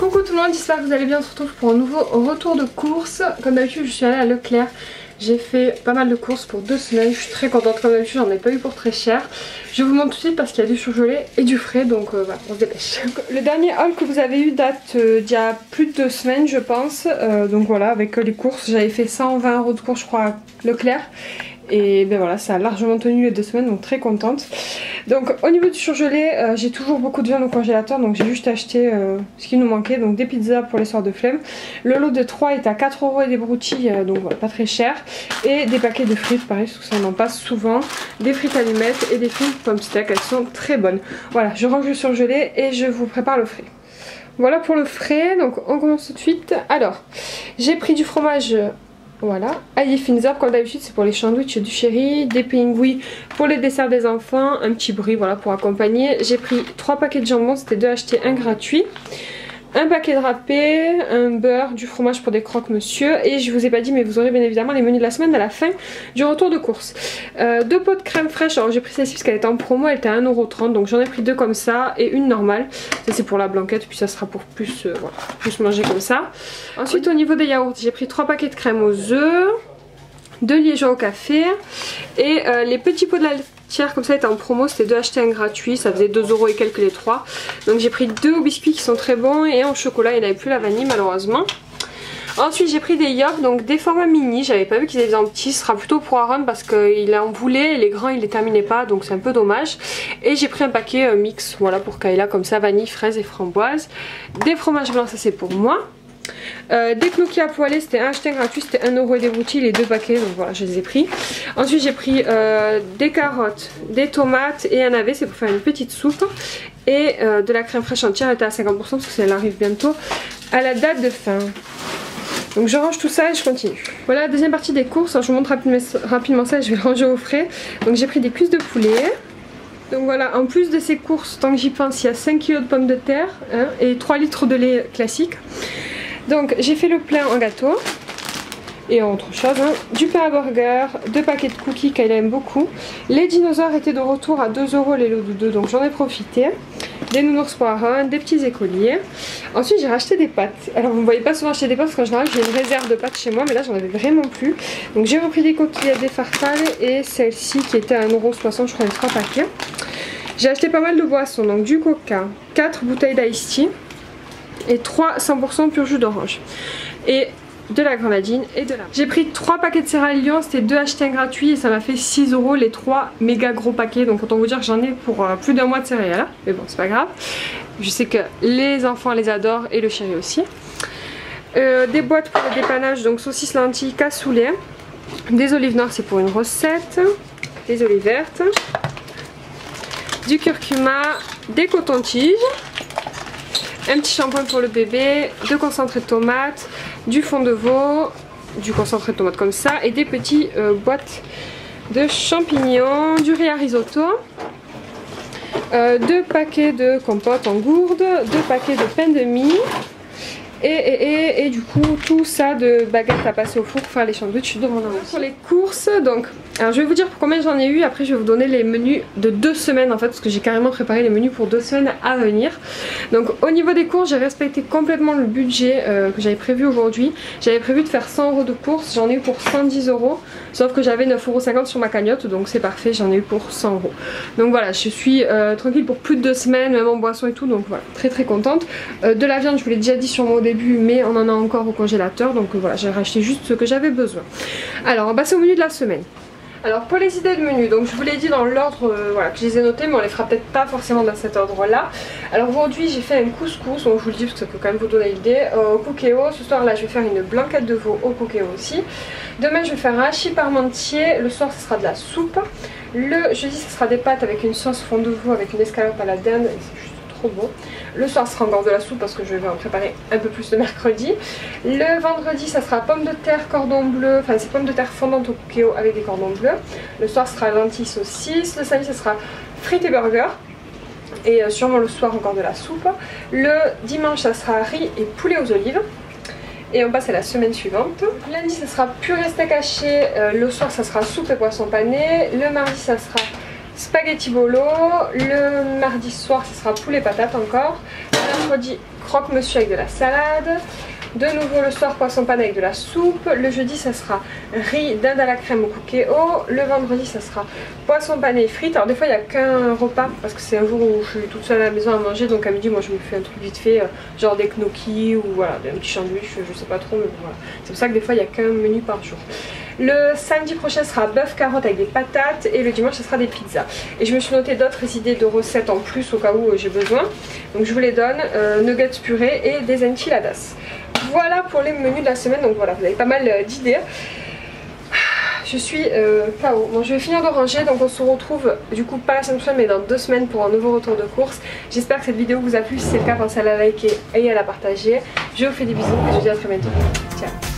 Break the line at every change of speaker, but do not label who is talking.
Coucou tout le monde, j'espère que vous allez bien. On se retrouve pour un nouveau retour de course. Comme d'habitude je suis allée à Leclerc. J'ai fait pas mal de courses pour 2 semaines. Je suis très contente, comme d'habitude j'en ai pas eu pour très cher. Je vous montre tout de suite parce qu'il y a du surgelé et du frais, donc voilà, on se dépêche. Le dernier haul que vous avez eu date d'il y a plus de 2 semaines je pense. Donc voilà, avec les courses, j'avais fait 120 € de course je crois à Leclerc. Et ben voilà, ça a largement tenu les 2 semaines, donc très contente. Donc au niveau du surgelé, j'ai toujours beaucoup de viande au congélateur, donc j'ai juste acheté ce qui nous manquait, donc des pizzas pour les soirs de flemme. Le lot de 3 est à 4 € et des broutilles, donc voilà, pas très cher. Et des paquets de frites, pareil, parce que ça m'en passe souvent. Des frites allumettes et des frites pommes steak, elles sont très bonnes. Voilà, je range le surgelé et je vous prépare le frais. Voilà pour le frais, donc on commence tout de suite. Alors, j'ai pris du fromage... Voilà, Aïe Finzer comme d'habitude, c'est pour les sandwichs du chéri, des pingouis pour les desserts des enfants, un petit brie voilà pour accompagner. J'ai pris 3 paquets de jambon, c'était 2 achetés, 1 gratuit. Un paquet de râpé, un beurre, du fromage pour des croque-monsieur. Et je vous ai pas dit mais vous aurez bien évidemment les menus de la semaine à la fin du retour de course. 2 pots de crème fraîche, alors j'ai pris celle-ci parce qu'elle était en promo, elle était à 1,30 €. Donc j'en ai pris 2 comme ça et une normale. Ça c'est pour la blanquette, puis ça sera pour plus, voilà, plus manger comme ça. Ensuite au niveau des yaourts, j'ai pris 3 paquets de crème aux œufs, 2 liégeois au café. Et les petits pots de la comme ça était en promo, c'était 2 achetés 1 gratuit, ça faisait 2 € et quelques les 3. Donc j'ai pris 2 au biscuit qui sont très bons et en chocolat il n'y avait plus la vanille malheureusement. Ensuite j'ai pris des yaourts, donc des formats mini, j'avais pas vu qu'ils étaient en petits, ce sera plutôt pour Aaron parce qu'il en voulait et les grands il les terminait pas donc c'est un peu dommage. Et j'ai pris un paquet mix, voilà pour Kayla comme ça, vanille, fraise et framboise. Des fromages blancs, ça c'est pour moi. Des cookies à poêler, c'était 1 acheté 1 gratuit, c'était 1 € et des broutilles, les 2 paquets, donc voilà je les ai pris. Ensuite j'ai pris des carottes, des tomates et un navet, c'est pour faire une petite soupe. Et de la crème fraîche entière, elle était à 50% parce que elle arrive bientôt à la date de fin. Donc je range tout ça et je continue. Voilà la deuxième partie des courses, alors je vous montre rapidement ça et je vais le ranger au frais. Donc j'ai pris des cuisses de poulet. Donc voilà, en plus de ces courses, tant que j'y pense, il y a 5 kg de pommes de terre hein, et 3 litres de lait classique. Donc j'ai fait le plein en gâteau et autre chose, hein. Du pain à burger, 2 paquets de cookies qu'elle aime beaucoup. Les dinosaures étaient de retour à 2 € les lots de 2, donc j'en ai profité. Des nounours pour Aaron, des petits écoliers. Ensuite j'ai racheté des pâtes. Alors vous ne voyez pas souvent acheter des pâtes parce qu'en général j'ai une réserve de pâtes chez moi, mais là j'en avais vraiment plus. Donc j'ai repris des coquillettes, des farfales et celle-ci qui était à 1,60 €, je crois les 3 paquets. J'ai acheté pas mal de boissons, donc du coca, 4 bouteilles d'ice tea et 3 100% pur jus d'orange. Et de la grenadine et de la... J'ai pris 3 paquets de céréales Lion, c'était 2 achetés 1 gratuit et ça m'a fait 6 € les 3 méga gros paquets. Donc autant vous dire que j'en ai pour plus d'1 mois de céréales. Mais bon c'est pas grave. Je sais que les enfants les adorent et le chéri aussi. Des boîtes pour le dépannage, donc saucisses lentilles, cassoulet. Des olives noires c'est pour une recette. Des olives vertes. Du curcuma, des cotons-tiges. Un petit shampoing pour le bébé, 2 concentrés de tomates, du fond de veau, du concentré de tomates comme ça et des petites boîtes de champignons, du riz à risotto, 2 paquets de compote en gourde, 2 paquets de pain de mie et du coup tout ça de baguettes à passer au four pour faire les sandwichs de mon amour. Pour les courses, donc alors je vais vous dire pour combien j'en ai eu, après je vais vous donner les menus de 2 semaines en fait parce que j'ai carrément préparé les menus pour 2 semaines à venir. Donc au niveau des courses j'ai respecté complètement le budget que j'avais prévu aujourd'hui. J'avais prévu de faire 100 € de courses, j'en ai eu pour 110 €, sauf que j'avais 9,50 € sur ma cagnotte donc c'est parfait, j'en ai eu pour 100 €. Donc voilà, je suis tranquille pour plus de 2 semaines, même en boisson et tout, donc voilà, très contente. De la viande je vous l'ai déjà dit sur mon début, mais on en a encore au congélateur, donc voilà, j'ai racheté juste ce que j'avais besoin. Alors on passe au menu de la semaine. Alors pour les idées de menu, donc je vous l'ai dit dans l'ordre voilà, que je les ai notés, mais on les fera peut-être pas forcément dans cet ordre là. Alors aujourd'hui j'ai fait un couscous, donc je vous le dis parce que ça peut quand même vous donner l'idée, au cookéo. Ce soir là je vais faire une blanquette de veau au cookéo aussi. Demain je vais faire un hachis parmentier, le soir ce sera de la soupe. Le jeudi ce sera des pâtes avec une sauce fond de veau avec une escalope à la dinde, c'est juste trop bon. Le soir ce sera encore de la soupe parce que je vais en préparer un peu plus le mercredi. Le vendredi ça sera pommes de terre cordon bleu, enfin c'est pommes de terre fondantes au cookéo avec des cordons bleus. Le soir ce sera lentilles saucisses. Le samedi ça sera frites et burgers. Et sûrement le soir encore de la soupe. Le dimanche ça sera riz et poulet aux olives. Et on passe à la semaine suivante. Lundi ça sera purée steak haché. Le soir ça sera soupe et poisson pané. Le mardi ça sera spaghetti bolo. Le mardi soir ce sera poulet patate encore. Le mercredi croque-monsieur avec de la salade. De nouveau le soir poisson pané avec de la soupe. Le jeudi ça sera riz, dinde à la crème au cookéo. Le vendredi ça sera poisson pané et frites. Alors des fois il n'y a qu'un repas parce que c'est un jour où je suis toute seule à la maison à manger. Donc à midi moi je me fais un truc vite fait, genre des gnocchis ou voilà, un petit sandwich, je sais pas trop, mais voilà. C'est pour ça que des fois il n'y a qu'un menu par jour. Le samedi prochain sera bœuf carotte avec des patates et le dimanche ce sera des pizzas. Et je me suis noté d'autres idées de recettes en plus au cas où j'ai besoin. Donc je vous les donne, nuggets purés et des enchiladas. Voilà pour les menus de la semaine, donc voilà, vous avez pas mal d'idées. Je suis KO. Bon, je vais finir de ranger, donc on se retrouve du coup pas la semaine prochaine mais dans 2 semaines pour un nouveau retour de course. J'espère que cette vidéo vous a plu, si c'est le cas pensez à la liker et à la partager. Je vous fais des bisous et je vous dis à très bientôt. Ciao.